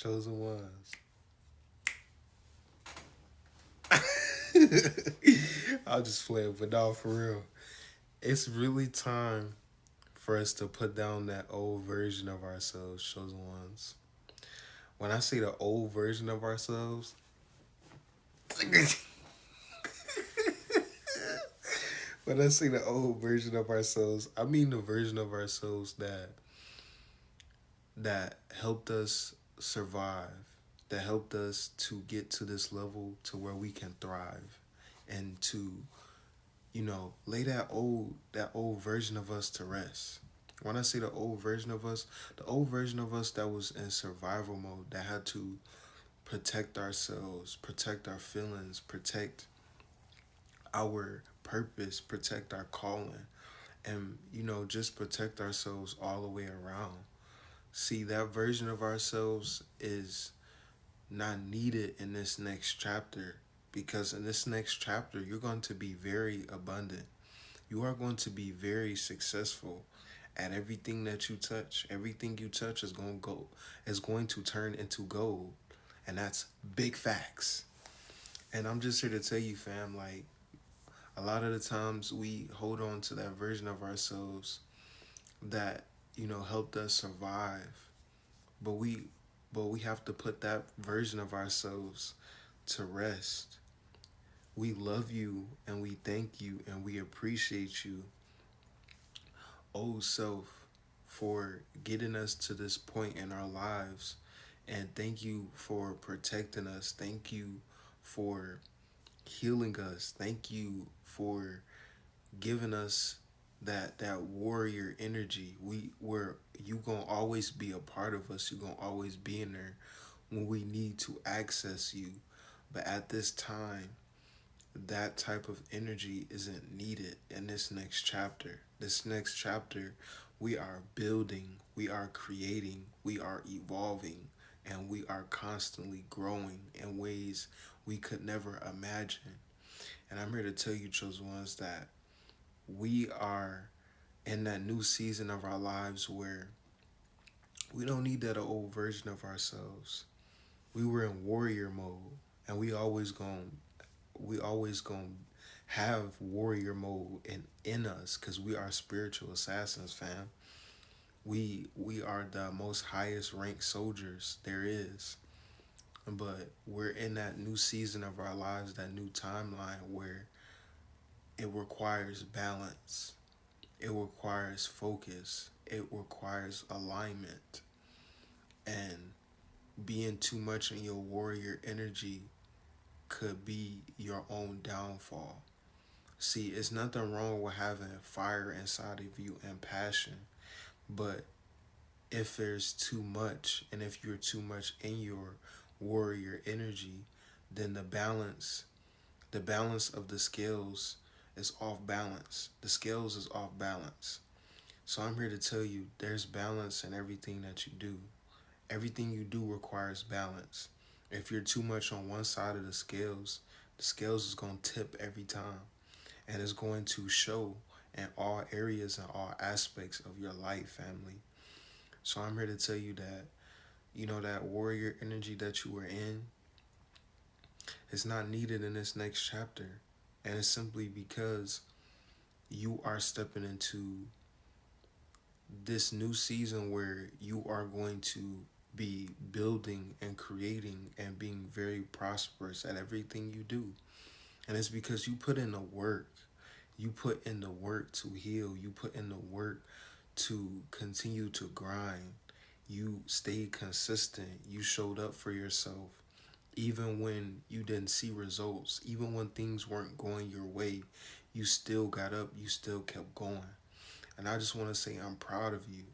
Chosen ones. I'll just play it, but no, for real. It's really time for us to put down that old version of ourselves, chosen ones. When I say the old version of ourselves, when I say the old version of ourselves, I mean the version of ourselves that helped us survive, that helped us to get to this level to where we can thrive and to, lay that old version of us to rest. When I say the old version of us, the old version of us that was in survival mode, that had to protect ourselves, protect our feelings, protect our purpose, protect our calling, and just protect ourselves all the way around. See, that version of ourselves is not needed in this next chapter, because in this next chapter you're going to be very abundant. You are going to be very successful at everything that you touch. Everything you touch is going to turn into gold. And that's big facts. And I'm just here to tell you, fam, like, a lot of the times we hold on to that version of ourselves that, helped us survive. But we have to put that version of ourselves to rest. We love you and we thank you and we appreciate you, old self, for getting us to this point in our lives. And thank you for protecting us. Thank you for healing us. Thank you for giving us that warrior energy. Where you gonna always be a part of us. You gonna always be in there when we need to access you. But at this time, that type of energy isn't needed in this next chapter. This next chapter, we are building, we are creating, we are evolving, and we are constantly growing in ways we could never imagine. And I'm here to tell you, chosen ones, that we are in that new season of our lives where we don't need that old version of ourselves. We were in warrior mode, and we always gonna have warrior mode in us, because we are spiritual assassins, fam. We are the most highest ranked soldiers there is. But we're in that new season of our lives, that new timeline where it requires balance, it requires focus, it requires alignment, and being too much in your warrior energy could be your own downfall. See, it's nothing wrong with having fire inside of you and passion, but if there's too much, and if you're too much in your warrior energy, then the balance of the scales is off balance. The scales is off balance. So I'm here to tell you there's balance in everything that you do. Everything you do requires balance. If you're too much on one side of the scales is going to tip every time, and it's going to show in all areas and all aspects of your life, family. So I'm here to tell you that, that warrior energy that you were in is not needed in this next chapter. And it's simply because you are stepping into this new season where you are going to be building and creating and being very prosperous at everything you do. And it's because you put in the work. You put in the work to heal. You put in the work to continue to grind. You stayed consistent. You showed up for yourself. Even when you didn't see results, even when things weren't going your way, you still got up. You still kept going. And I just want to say I'm proud of you.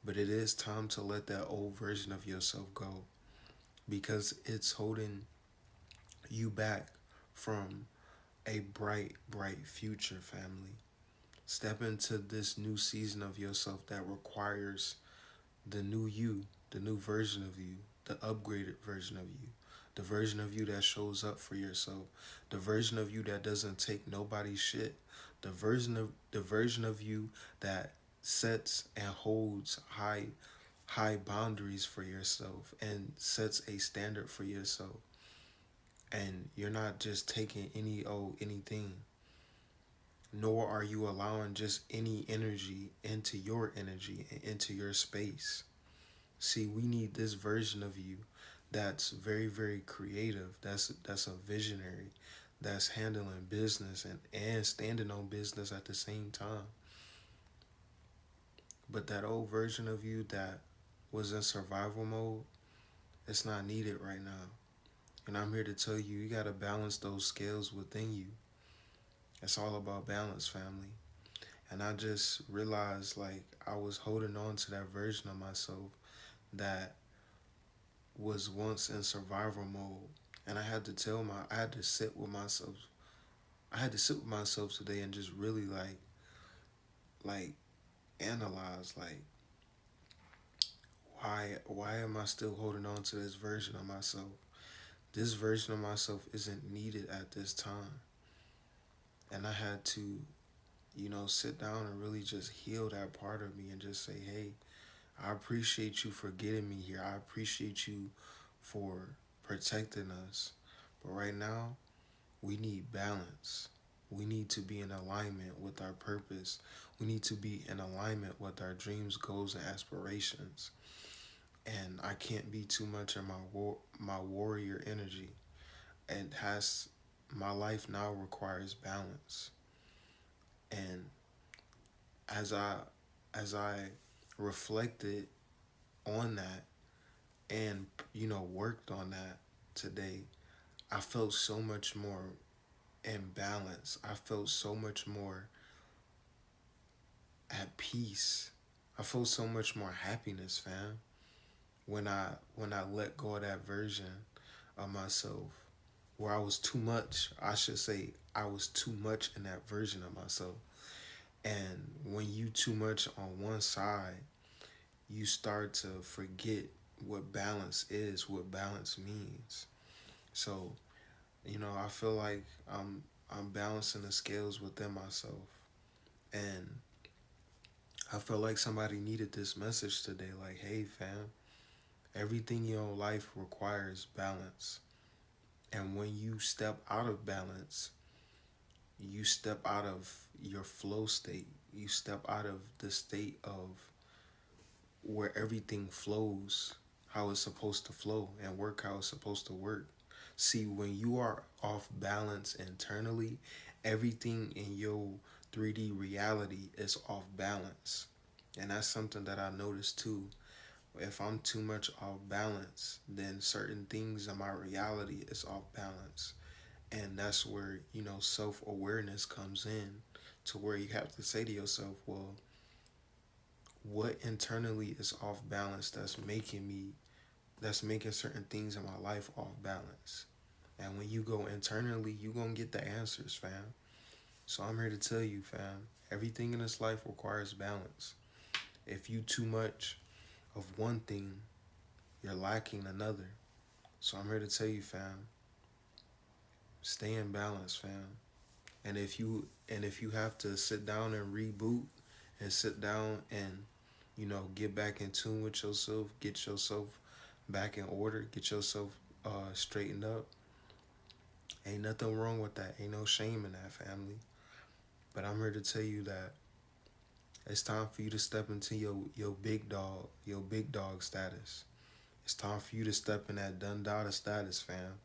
But it is time to let that old version of yourself go, because it's holding you back from a bright, bright future, family. Step into this new season of yourself that requires the new you, the new version of you, the upgraded version of you, the version of you that shows up for yourself, the version of you that doesn't take nobody's shit, the version of you that sets and holds high boundaries for yourself and sets a standard for yourself. And you're not just taking anything, nor are you allowing just any energy into your energy and into your space. See, we need this version of you that's very, very creative, that's a visionary, that's handling business and standing on business at the same time. But that old version of you that was in survival mode, it's not needed right now. And I'm here to tell you, you got to balance those scales within you. It's all about balance, family. And I just realized like I was holding on to that version of myself that was once in survival mode. And I had to sit with myself. I had to sit with myself today and just really like analyze like why am I still holding on to this version of myself? This version of myself isn't needed at this time. And I had to, sit down and really just heal that part of me and just say, hey, I appreciate you for getting me here. I appreciate you for protecting us. But right now, we need balance. We need to be in alignment with our purpose. We need to be in alignment with our dreams, goals, and aspirations. And I can't be too much in my warrior energy. And has my life now requires balance. And as I as I reflected on that and worked on that today, I felt so much more in balance. I felt so much more at peace. I felt so much more happiness, fam, when I let go of that version of myself where I was too much. I should say I was too much in that version of myself. And when you too much on one side, you start to forget what balance is, what balance means. So, I feel like I'm balancing the scales within myself. And I feel like somebody needed this message today. Like, hey, fam, everything in your life requires balance. And when you step out of balance, you step out of your flow state. You step out of the state of where everything flows how it's supposed to flow and work how it's supposed to work. See, when you are off balance internally, everything in your 3D reality is off balance. And that's something that I noticed too. If I'm too much off balance, then certain things in my reality is off balance. And that's where, self awareness comes in, to where you have to say to yourself, well, what internally is off balance that's making certain things in my life off balance. And when you go internally, you gonna get the answers, fam. So I'm here to tell you, fam, everything in this life requires balance. If you too much of one thing, you're lacking another. So I'm here to tell you, fam, stay in balance, fam. And if you have to sit down and reboot and sit down and get back in tune with yourself, get yourself back in order, get yourself straightened up. Ain't nothing wrong with that. Ain't no shame in that, family. But I'm here to tell you that it's time for you to step into your big dog status. It's time for you to step in that done data status, fam.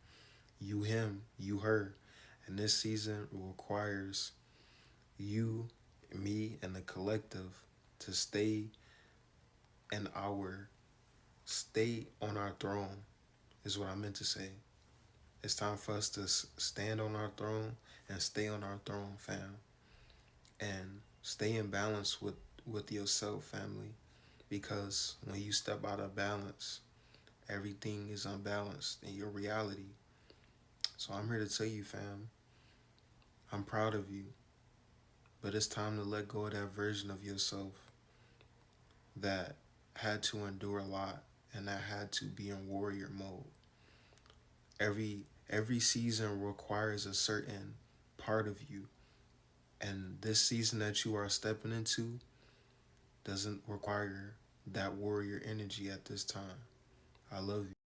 You him, you her. And this season requires you, me, and the collective to in our stay on our throne, is what I meant to say. It's time for us to stand on our throne and stay on our throne, fam. And stay in balance with yourself, family. Because when you step out of balance, everything is unbalanced in your reality. So I'm here to tell you, fam, I'm proud of you. But it's time to let go of that version of yourself that had to endure a lot and that had to be in warrior mode. Every season requires a certain part of you. And this season that you are stepping into doesn't require that warrior energy at this time. I love you.